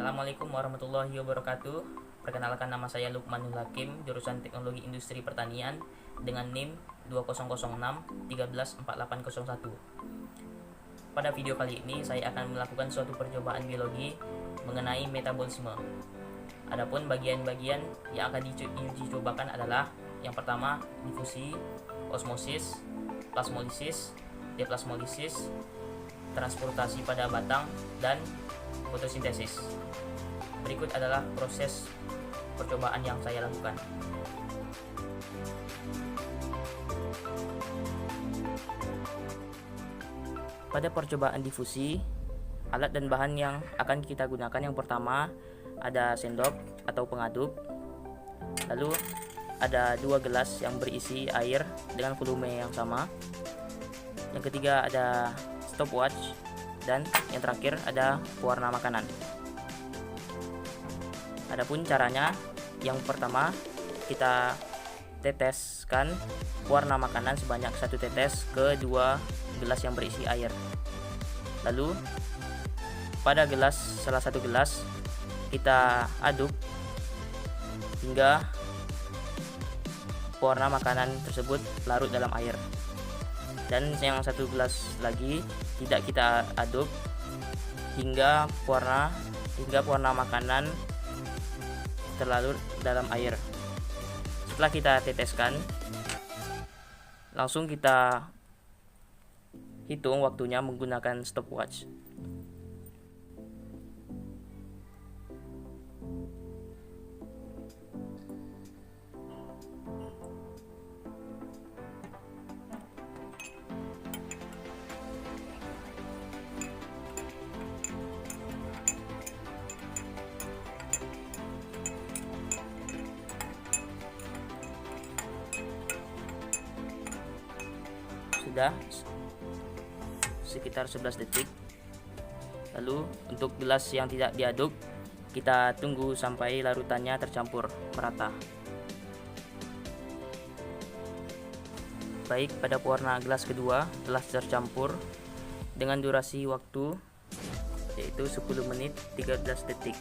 Assalamualaikum warahmatullahi wabarakatuh. Perkenalkan, nama saya Lukmanul Hakim, jurusan Teknologi Industri Pertanian dengan NIM 2006-134801. Pada video kali ini saya akan melakukan suatu percobaan biologi mengenai metabolisme. Adapun bagian-bagian yang akan diuji cobakan adalah yang pertama difusi, osmosis, plasmolisis, deplasmolisis, transportasi pada batang, dan fotosintesis. Berikut adalah proses percobaan yang saya lakukan. Pada percobaan difusi, alat dan bahan yang akan kita gunakan yang pertama ada sendok atau pengaduk, lalu ada 2 gelas yang berisi air dengan volume yang sama, yang ketiga ada stopwatch, dan yang terakhir ada pewarna makanan. Adapun caranya, yang pertama kita teteskan pewarna makanan sebanyak 1 tetes ke 2 gelas yang berisi air. Lalu pada salah satu gelas kita aduk hingga pewarna makanan tersebut larut dalam air. Dan yang satu gelas lagi tidak kita aduk hingga pewarna makanan terlarut dalam air. Setelah kita teteskan, langsung kita hitung waktunya menggunakan stopwatch. Sudah sekitar 11 detik. Lalu untuk gelas yang tidak diaduk, kita tunggu sampai larutannya tercampur merata. Baik, pada pewarna gelas kedua telah tercampur dengan durasi waktu yaitu 10 menit 13 detik.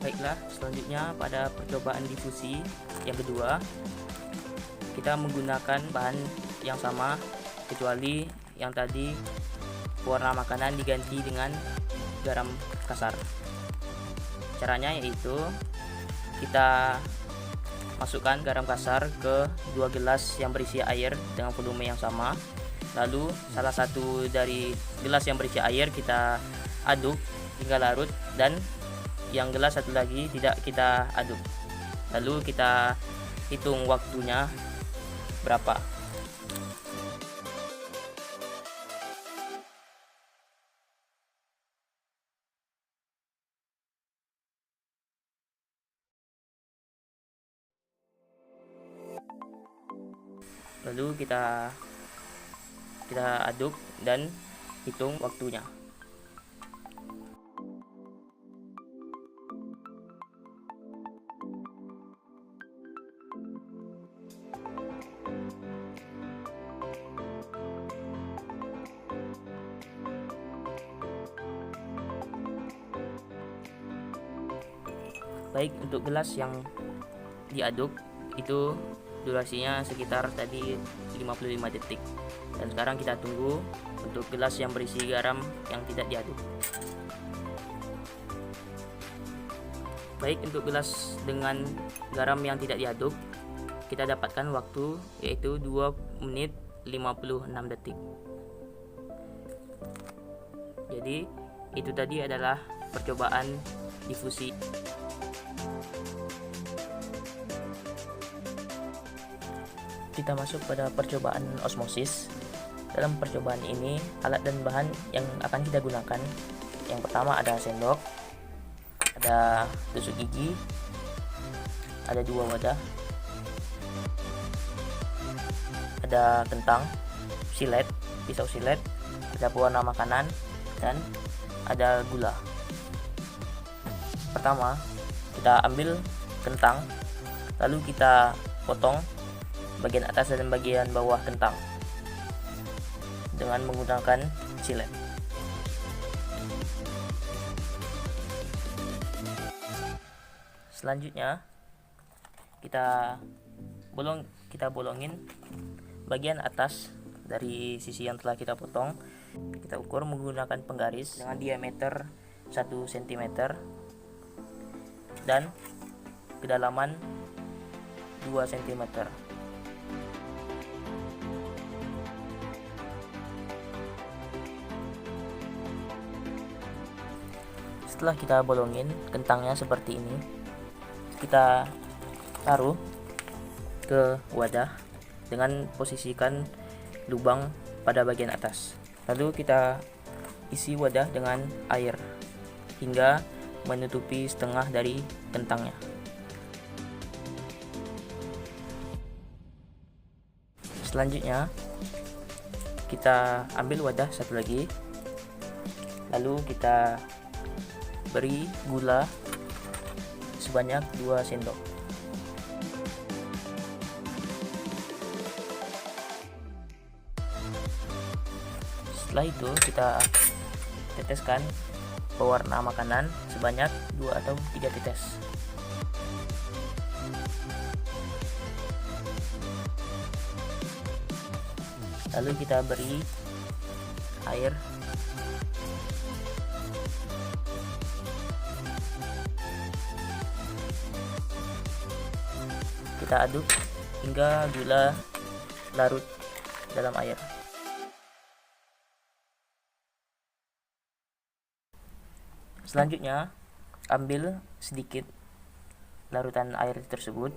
Baiklah, selanjutnya pada percobaan difusi yang kedua, kita menggunakan bahan yang sama, kecuali yang tadi pewarna makanan diganti dengan garam kasar. Caranya yaitu kita masukkan garam kasar ke 2 gelas yang berisi air dengan volume yang sama. Lalu salah satu dari gelas yang berisi air kita aduk hingga larut, dan yang gelas satu lagi tidak kita aduk. Lalu kita hitung waktunya berapa. Lalu kita aduk dan hitung waktunya. Baik, untuk gelas yang diaduk itu durasinya sekitar tadi 55 detik. Dan sekarang kita tunggu untuk gelas yang berisi garam yang tidak diaduk. Baik, untuk gelas dengan garam yang tidak diaduk, kita dapatkan waktu yaitu 2 menit 56 detik. Jadi itu tadi adalah percobaan difusi. Kita masuk pada percobaan osmosis. Dalam percobaan ini, alat dan bahan yang akan kita gunakan, yang pertama ada sendok, ada tusuk gigi, ada 2 wadah, ada kentang, pisau silet, ada pewarna makanan, dan ada gula. Pertama, kita ambil kentang, lalu kita potong bagian atas dan bagian bawah kentang dengan menggunakan silet. Selanjutnya kita bolongin bagian atas dari sisi yang telah kita potong. Kita ukur menggunakan penggaris dengan diameter 1 cm dan kedalaman 2 cm. Setelah kita bolongin kentangnya seperti ini, kita taruh ke wadah dengan posisikan lubang pada bagian atas. Lalu kita isi wadah dengan air hingga menutupi setengah dari kentangnya. Selanjutnya kita ambil wadah satu lagi, lalu kita beri gula sebanyak 2 sendok. Setelah itu kita teteskan pewarna makanan sebanyak 2 atau 3 tetes. Lalu kita beri air kita aduk hingga gula larut dalam air. Selanjutnya ambil sedikit larutan air tersebut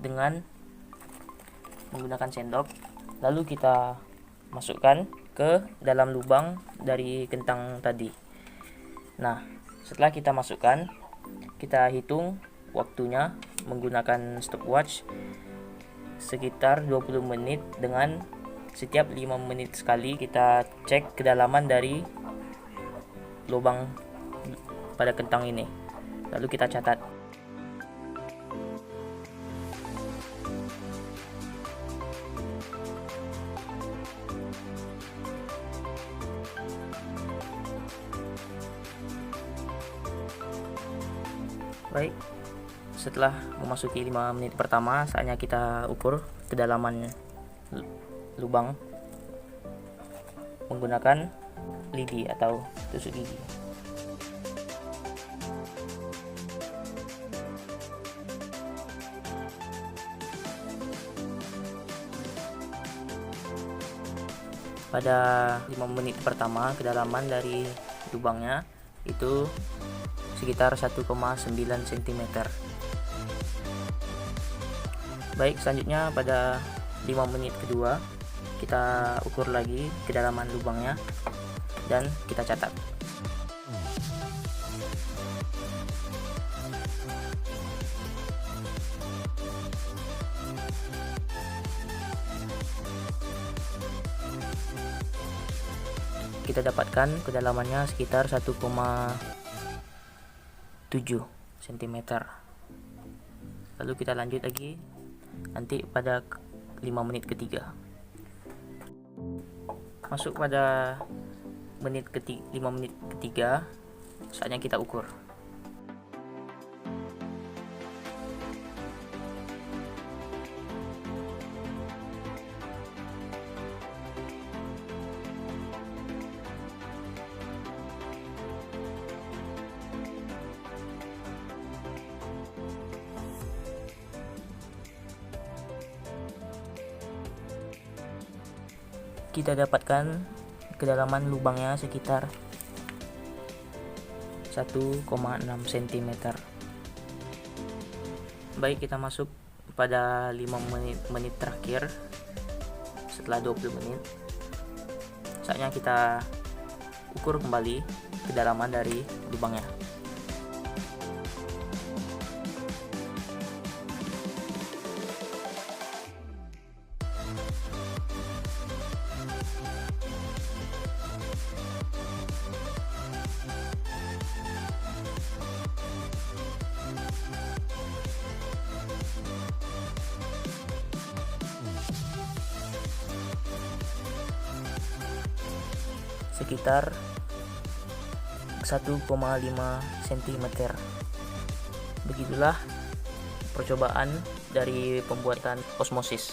dengan menggunakan sendok, lalu kita masukkan ke dalam lubang dari kentang tadi. Nah, setelah kita masukkan, kita hitung waktunya menggunakan stopwatch sekitar 20 menit dengan setiap 5 menit sekali kita cek kedalaman dari lubang pada kentang ini, lalu kita catat. Baik, setelah memasuki 5 menit pertama, saatnya kita ukur kedalaman lubang menggunakan lidi atau tusuk gigi. Pada 5 menit pertama, kedalaman dari lubangnya itu sekitar 1,9 cm. Baik, selanjutnya pada 5 menit kedua kita ukur lagi kedalaman lubangnya dan kita catat. Kita dapatkan kedalamannya sekitar 1,7 cm. Lalu kita lanjut lagi nanti pada 5 menit ketiga. Masuk pada 5 menit ketiga, saatnya kita ukur. Kita dapatkan kedalaman lubangnya sekitar 1,6 cm. Baik, kita masuk pada 5 menit terakhir setelah 20 menit. Saatnya kita ukur kembali kedalaman dari lubangnya. Sekitar 1,5 cm. beginilah percobaan dari pembuatan osmosis.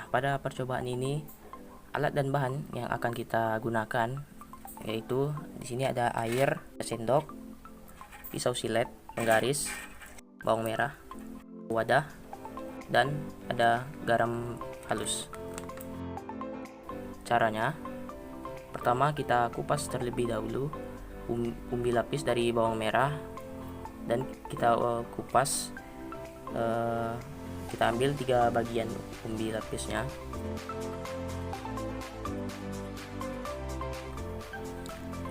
Pada percobaan ini, alat dan bahan yang akan kita gunakan yaitu di sini ada air, sendok, pisau silet, penggaris, bawang merah, wadah, dan ada garam halus. Caranya, pertama kita kupas terlebih dahulu umbi lapis dari bawang merah, dan kita kupas. Kita ambil 3 bagian umbi lapisnya.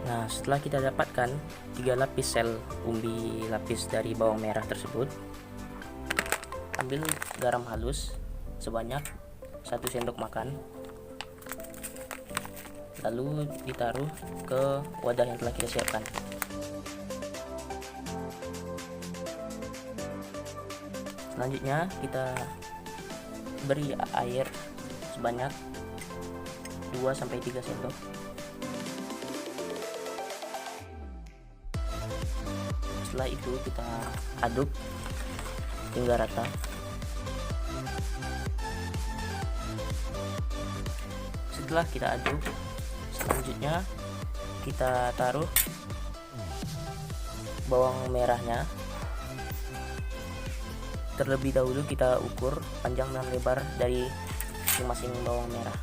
Nah, setelah kita dapatkan 3 lapis sel umbi lapis dari bawang merah tersebut, ambil garam halus sebanyak 1 sendok makan, lalu ditaruh ke wadah yang telah kita siapkan. Selanjutnya kita beri air sebanyak 2-3 sendok. Setelah itu kita aduk hingga rata. Setelah kita aduk, selanjutnya kita taruh bawang merahnya. Terlebih dahulu kita ukur panjang dan lebar dari masing-masing bawang merah.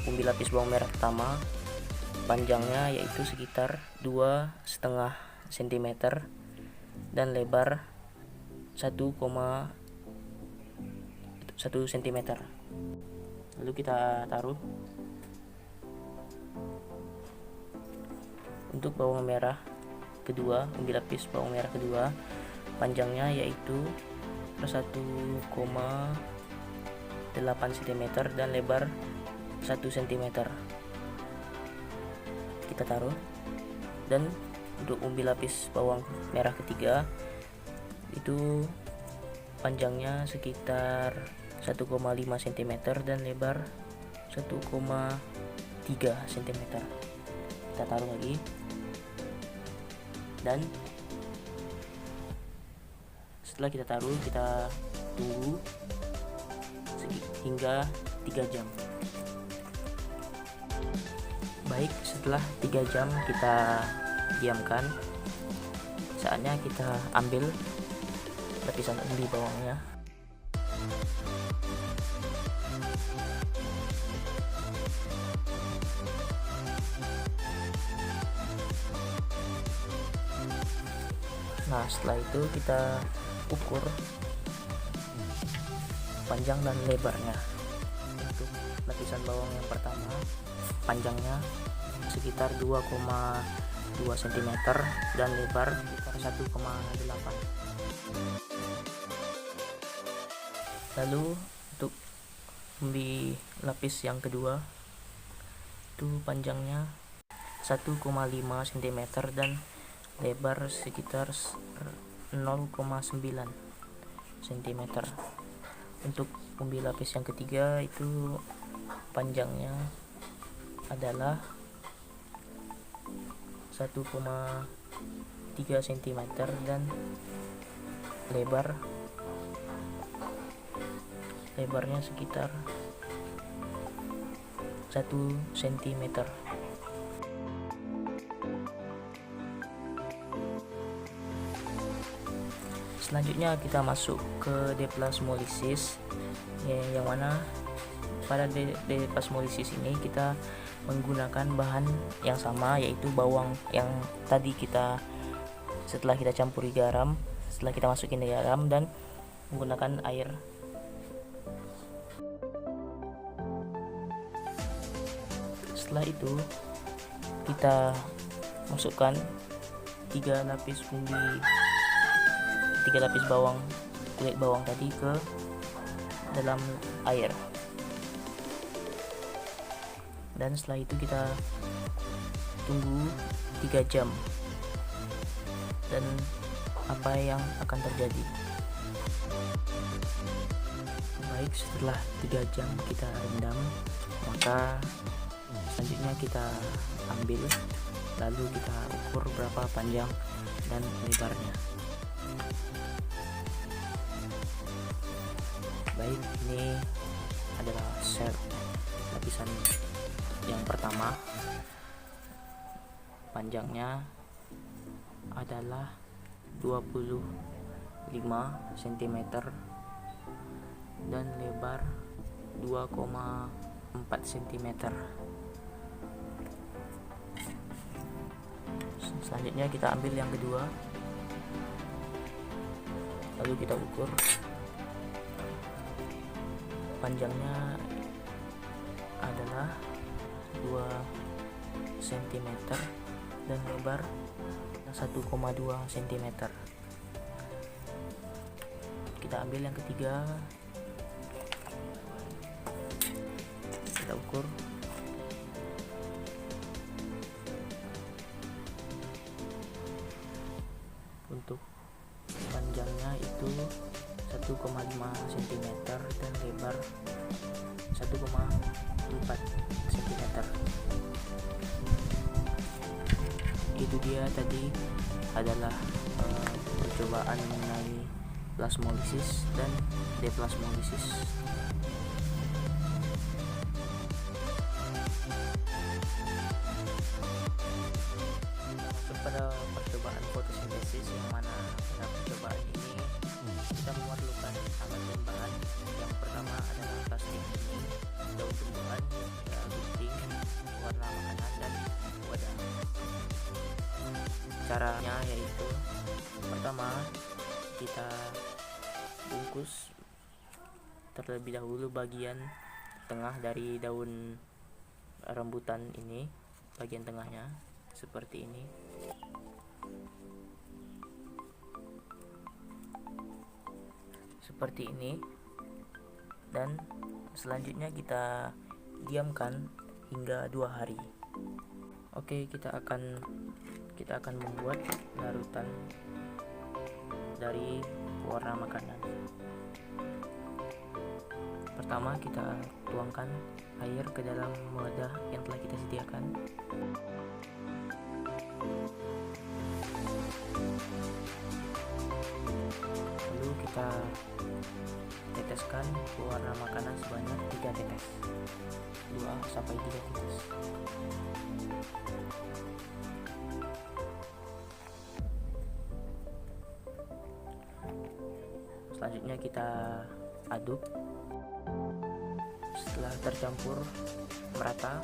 Umbi lapis bawang merah pertama panjangnya yaitu sekitar 2,5 cm dan lebar 1,1 cm. Lalu kita taruh. Untuk bawang merah kedua, umbi lapis bawang merah kedua, panjangnya yaitu 1,8 cm dan lebar 1 cm. Kita taruh. Dan untuk umbi lapis bawang merah ketiga itu panjangnya sekitar 1,5 cm dan lebar 1,3 cm. Kita taruh lagi. Dan setelah kita taruh, kita tunggu hingga 3 jam. Baik, setelah 3 jam kita diamkan, saatnya kita ambil lapisan umbi bawangnya. Nah, setelah itu kita ukur panjang dan lebarnya. Untuk lapisan bawang yang pertama, panjangnya sekitar 2,2 cm dan lebar sekitar 1,8. Lalu untuk umbi lapis yang kedua itu panjangnya 1,5 cm dan lebar sekitar 0,9 cm. Untuk umbi lapis yang ketiga itu panjangnya adalah 1,3 cm dan lebarnya sekitar 1 cm. Selanjutnya kita masuk ke deplasmolisis, yang mana pada deplasmolisis ini kita menggunakan bahan yang sama, yaitu bawang yang tadi setelah kita campuri garam, setelah kita masukin garam dan menggunakan air. Setelah itu kita masukkan 3 lapis kulit bawang tadi ke dalam air, dan setelah itu kita tunggu 3 jam dan apa yang akan terjadi. Baik, setelah 3 jam kita rendam, maka selanjutnya kita ambil, lalu kita ukur berapa panjang dan lebarnya. Baik, ini adalah set lapisan yang pertama. Panjangnya adalah 25 cm dan lebar 2,4 cm. Selanjutnya kita ambil yang kedua, lalu kita ukur. Panjangnya adalah 2 cm dan lebar 1,2 cm. Kita ambil yang ketiga, kita ukur. Untuk panjangnya itu 1,5 cm dan lebar 1,4 cm. Itu dia tadi adalah percobaan mengenai plasmolisis dan deplasmolisis. Pada percobaan fotosintesis, yang mana pada percobaan ini kita memerlukan alat bahan. Yang pertama adalah plastik ini, daun tumbuhan, gunting, warna makanan, dan wadah. Caranya yaitu, pertama kita bungkus terlebih dahulu bagian tengah dari daun rambutan ini, bagian tengahnya seperti ini. Seperti ini, dan selanjutnya kita diamkan hingga 2 hari. Oke, kita akan membuat larutan dari warna makanan. Pertama, kita tuangkan air ke dalam wadah yang telah kita sediakan. Lalu kita teteskan warna makanan sebanyak 3 tetes, 2-3 tetes. Selanjutnya kita aduk. Setelah tercampur merata,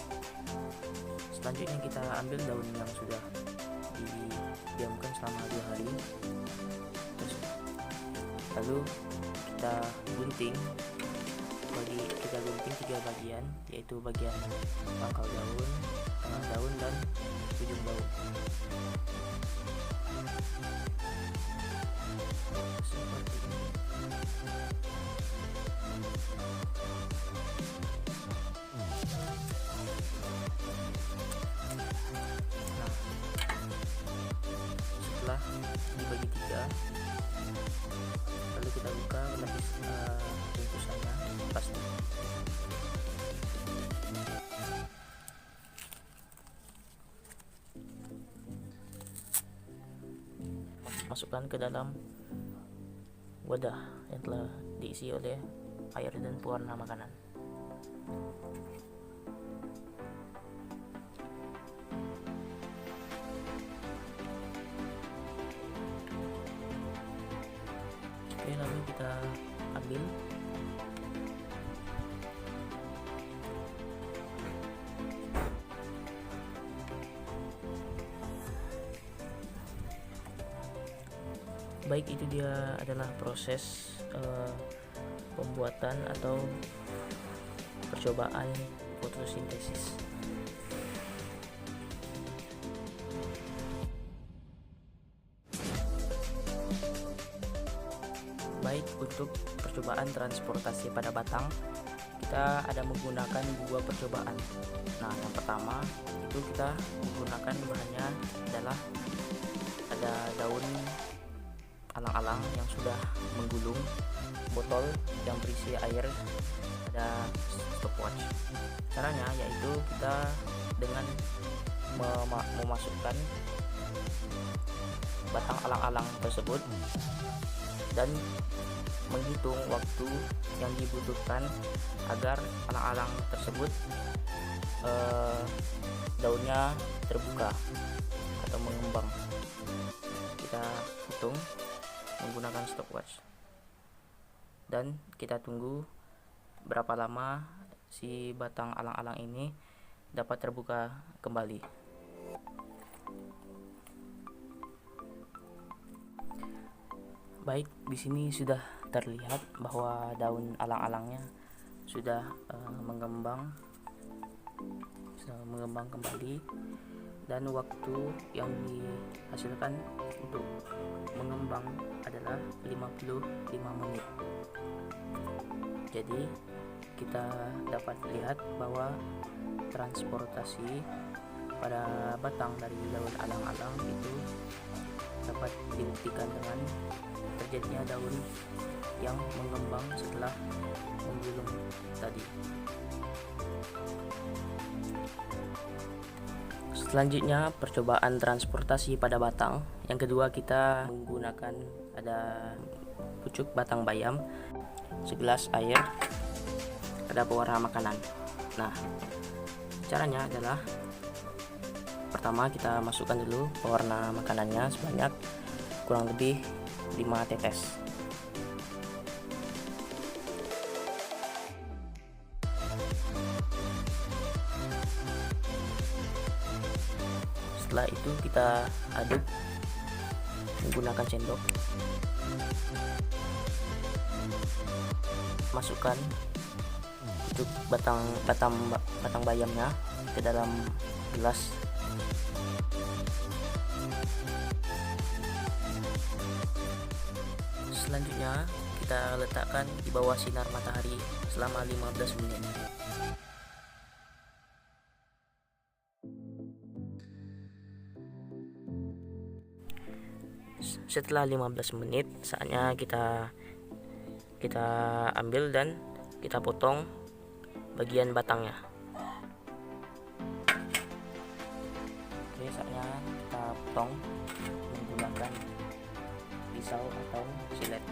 selanjutnya kita ambil daun yang sudah didiamkan selama 2 hari. Lalu kita gunting 3 bagian, yaitu bagian pangkal daun, tengah daun, dan ujung daun. Seperti ini. Nah, setelah dibagi 3, lalu kita buka lapis bungkusannya plastik. Masukkan ke dalam wadah yang telah diisi oleh air dan pewarna makanan. Oke, lalu kita ambil. Baik, itu dia adalah proses pembuatan atau percobaan fotosintesis. Baik, untuk percobaan transportasi pada batang, kita ada menggunakan 2 percobaan. Nah, yang pertama itu kita menggunakan bahannya adalah ada daun alang-alang yang sudah menggulung, botol yang berisi air, ada stopwatch. Caranya yaitu kita dengan memasukkan batang alang-alang tersebut dan menghitung waktu yang dibutuhkan agar alang-alang tersebut daunnya terbuka atau mengembang. Kita hitung menggunakan stopwatch dan kita tunggu berapa lama si batang alang-alang ini dapat terbuka kembali. Baik, di sini sudah terlihat bahwa daun alang-alangnya sudah mengembang kembali, dan waktu yang dihasilkan untuk mengembang adalah 55 menit. Jadi kita dapat lihat bahwa transportasi pada batang dari daun alang-alang itu dapat dibuktikan dengan terjadinya daun yang mengembang setelah menggulung tadi. Selanjutnya percobaan transportasi pada batang. Yang kedua kita menggunakan ada pucuk batang bayam, segelas air, ada pewarna makanan. Nah, caranya adalah pertama kita masukkan dulu pewarna makanannya sebanyak kurang lebih 5 tetes. Setelah itu kita aduk menggunakan sendok. Masukkan pucuk batang bayamnya ke dalam gelas. Selanjutnya kita letakkan di bawah sinar matahari selama 15 menit. Setelah 15 menit saatnya kita ambil dan kita potong bagian batangnya. Oke, saatnya kita potong menggunakan pisau atau silet.